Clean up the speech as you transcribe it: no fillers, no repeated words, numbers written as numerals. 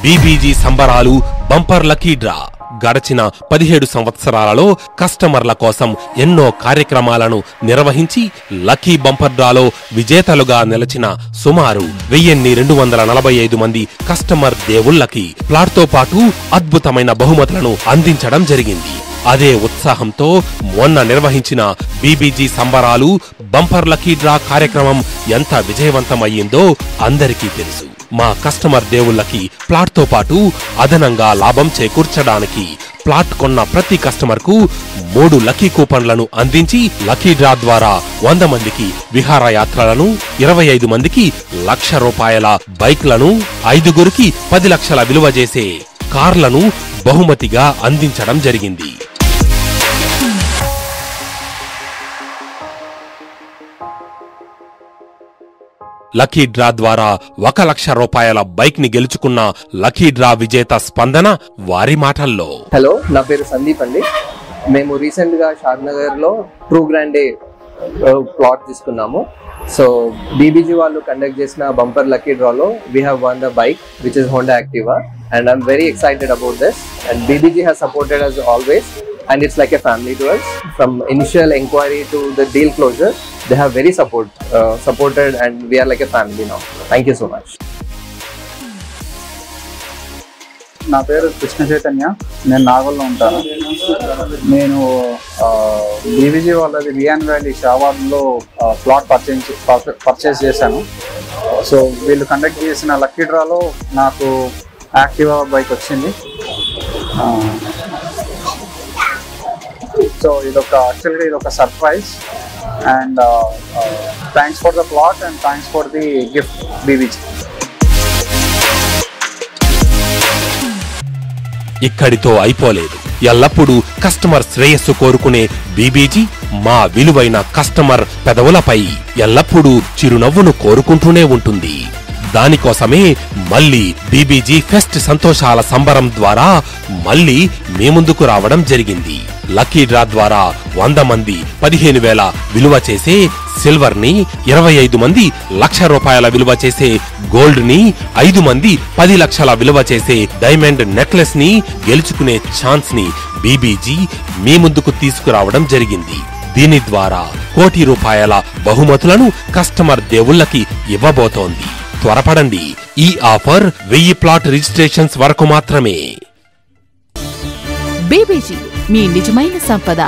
BBG సంబరాలు bumper lucky draw గడచిన 17 సంవత్సరాలలో కస్టమర్ల కోసం ఎన్నో కార్యక్రమాలను నిర్వహించి లకీ బంపర్ డ్రాలో విజేతలుగా నిలిచిన సుమారు 1245 మంది కస్టమర్ దేవుళ్లకి ప్లాట్తో పాటు అద్భుతమైన బహుమతులను అందించడం జరిగింది. అదే ఉత్సాహంతో మొన్న నిర్వహించిన బీబీజీ సంబరాలు బంపర్ లకీ డ్రా కార్యక్రమం ఎంత విజయవంతమయ్యిందో అందరికీ తెలుసు. మా కస్టమర్ దేవుళ్లకి ప్లాట్తో పాటు అదనంగా లాభం చేకూర్చడానికి ప్లాట్ కొన్న ప్రతి కస్టమర్ కు 3 లకీ కూపన్లను అందించి లకీ డ్రా ద్వారా 100 మందికి విహారయాత్రలను, 25 మందికి ₹1,00,000 బైక్లను, 5గురికి 10 లక్షల విలువ చేసే కార్లను బహుమతిగా అందించడం జరిగింది. లకీ డ్రా ద్వారా ₹1,00,000 బైక్ ని గెలుచుకున్న లకీ డ్రా విజేత స్పందన వారి మాటల్లో. హలో, నా పేరు సందీప్ అండి. మేము రీసెంట్ గా షాద్నగర్ లో ట్రూ గ్రాండే ప్లాట్ తీసుకున్నాము. సో బీబీజీ వాళ్ళు కండక్ట్ చేసిన బంపర్ లకీ డ్రాలో we have won the bike which is Honda Activa and I'm very excited about this, and BBG has supported us always, and it's like a family to us. From initial inquiry to the deal closure, they have very supported, and we are like a family now. Thank you so much. నా పేరు కృష్ణ చైతన్య, నేను నాగోల్లో ఉంటాను. నేను BBG వాళ్ళది Wiaan valley షావార్లో plot purchase చేశాను. So వీళ్ళు conduct చేసిన lucky డ్రాలో నాకు యాక్టివా బైక్ వచ్చింది. సో యాక్చువల్గా ఇదొక surprise, and thanks for the plot and thanks for the gift BBG. ఇక్కడితో అయిపోలేదు. ఎల్లప్పుడూ కస్టమర్ శ్రేయస్సు కోరుకునే బీబీజీ మా విలువైన కస్టమర్ పెదవులపై ఎల్లప్పుడూ చిరునవ్వును కోరుకుంటూనే ఉంటుంది. దానికోసమే మళ్ళీ బీబీజీ ఫెస్ట్ సంతోషాల సంబరం ద్వారా మళ్ళీ మీ ముందుకు రావడం జరిగింది. లక్కీ డ్రా ద్వారా 100 మంది 15,000 విలువ చేసే సిల్వర్ ని, 25 మంది ₹1,00,000 విలువ చేసే గోల్డ్ ని, 5 మంది 10 లక్షల విలువ చేసే డైమండ్ నెక్లెస్ ని గెలుచుకునే ఛాన్స్ ని బీబీజీ మీ ముందుకు తీసుకురావడం జరిగింది. దీని ద్వారా ₹1,00,00,000 బహుమతులను కస్టమర్ దేవుళ్లకి ఇవ్వబోతోంది. త్వరపడండి, ఈ ఆఫర్ 1000 ప్లాట్ రిజిస్ట్రేషన్స్ వరకు మాత్రమే. బీబీజీ మీ నిజమైన సంపద.